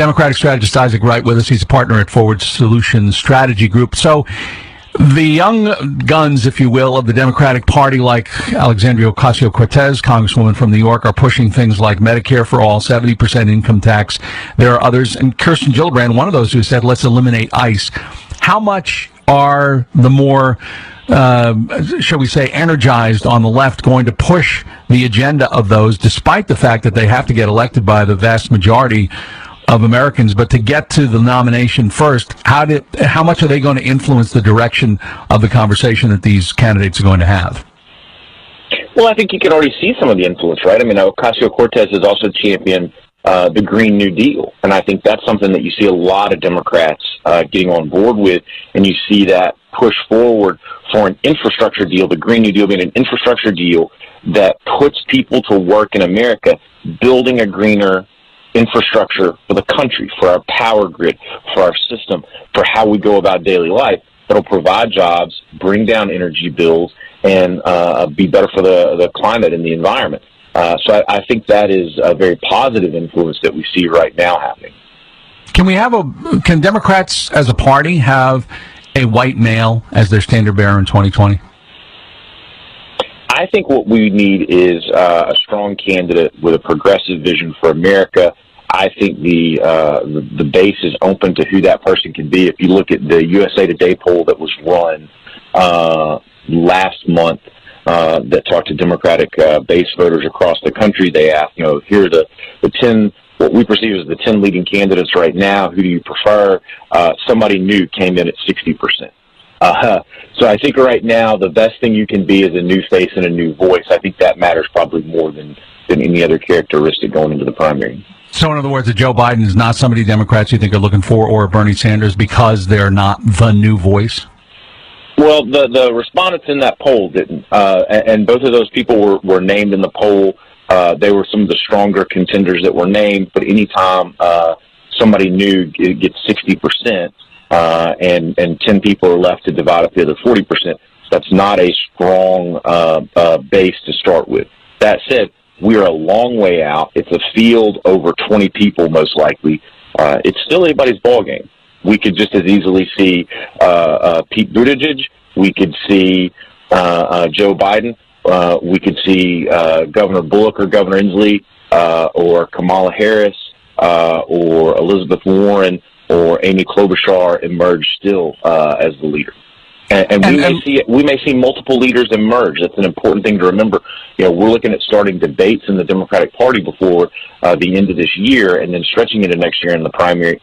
Democratic strategist Isaac Wright with us. He's a partner at Forward Solutions Strategy Group. So the young guns, if you will, of the Democratic Party, like Alexandria Ocasio-Cortez, Congresswoman from New York, are pushing things like Medicare for all, 70% income tax. There are others, and Kirsten Gillibrand, one of those who said, let's eliminate ICE. How much are the more, shall we say, energized on the left going to push the agenda of those, despite the fact that they have to get elected by the vast majority of Americans? But to get to the nomination first, how much are they going to influence the direction of the conversation that these candidates are going to have? Well, I think you can already see some of the influence, right? I mean, Ocasio-Cortez has also championed the Green New Deal, and I think that's something that you see a lot of Democrats getting on board with, and you see that push forward for an infrastructure deal, the Green New Deal being an infrastructure deal that puts people to work in America, building a greener infrastructure for the country, for our power grid, for our system, for how we go about daily life, that'll provide jobs, bring down energy bills, and be better for the climate and the environment. So I think that is a very positive influence that we see right now happening. Can Democrats as a party have a white male as their standard bearer in 2020? I think what we need is a strong candidate with a progressive vision for America. I think the base is open to who that person can be. If you look at the USA Today poll that was run last month that talked to Democratic base voters across the country, they asked, here are the 10, what we perceive as the 10 leading candidates right now. Who do you prefer? Somebody new came in at 60%. So I think right now the best thing you can be is a new face and a new voice. I think that matters probably more than any other characteristic going into the primary. So in other words, that Joe Biden is not somebody Democrats you think are looking for, or Bernie Sanders, because they're not the new voice? Well, the respondents in that poll didn't, and both of those people were named in the poll. They were some of the stronger contenders that were named, but anytime somebody new gets 60%, and 10 people are left to divide up the other 40%, that's not a strong base to start with. That said, we are a long way out. It's a field over 20 people, most likely. It's still anybody's ballgame. We could just as easily see Pete Buttigieg. We could see Joe Biden. We could see Governor Bullock or Governor Inslee or Kamala Harris or Elizabeth Warren or Amy Klobuchar emerge still as the leader. And we may see multiple leaders emerge. That's an important thing to remember. We're looking at starting debates in the Democratic Party before the end of this year, and then stretching into next year in the primary.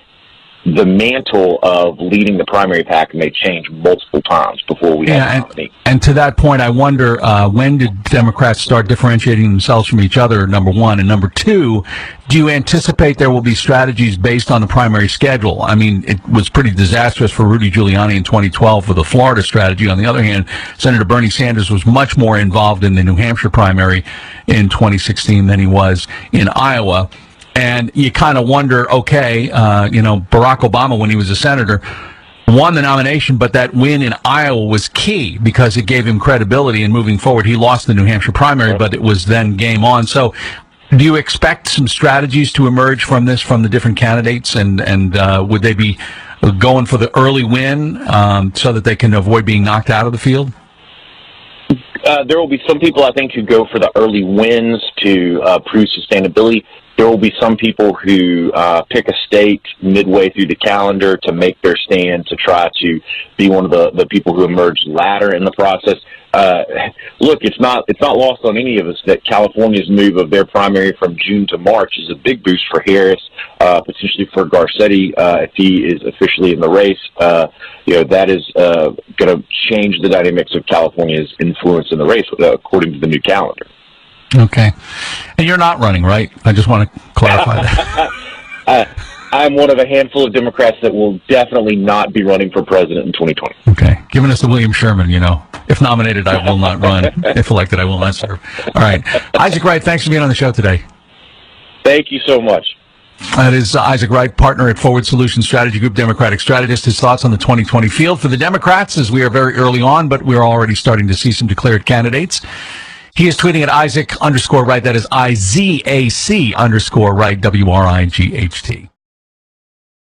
The mantle of leading the primary pack may change multiple times before we have a nominee. And to that point, I wonder, when did Democrats start differentiating themselves from each other, number one? And number two, do you anticipate there will be strategies based on the primary schedule? I mean, it was pretty disastrous for Rudy Giuliani in 2012 for the Florida strategy. On the other hand, Senator Bernie Sanders was much more involved in the New Hampshire primary in 2016 than he was in Iowa. And you kind of wonder, okay, Barack Obama, when he was a senator, won the nomination, but that win in Iowa was key because it gave him credibility in moving forward. He lost the New Hampshire primary, but it was then game on. So do you expect some strategies to emerge from this, from the different candidates? And would they be going for the early win so that they can avoid being knocked out of the field? There will be some people, I think, who go for the early wins to prove sustainability. There will be some people who pick a state midway through the calendar to make their stand, to try to be one of the people who emerge latter in the process. Look, it's not lost on any of us that California's move of their primary from June to March is a big boost for Harris, potentially for Garcetti if he is officially in the race. That is going to change the dynamics of California's influence in the race, according to the new calendar. Okay. And you're not running, right? I just want to clarify that. I'm one of a handful of Democrats that will definitely not be running for president in 2020. Okay. Giving us the William Sherman, if nominated, I will not run. If elected, I will not serve. All right. Isaac Wright, thanks for being on the show today. Thank you so much. That is Isaac Wright, partner at Forward Solutions Strategy Group, Democratic strategist. His thoughts on the 2020 field for the Democrats, as we are very early on, but we're already starting to see some declared candidates. He is tweeting at Isaac_Wright. That is IZAC_Wright, WRIGHT.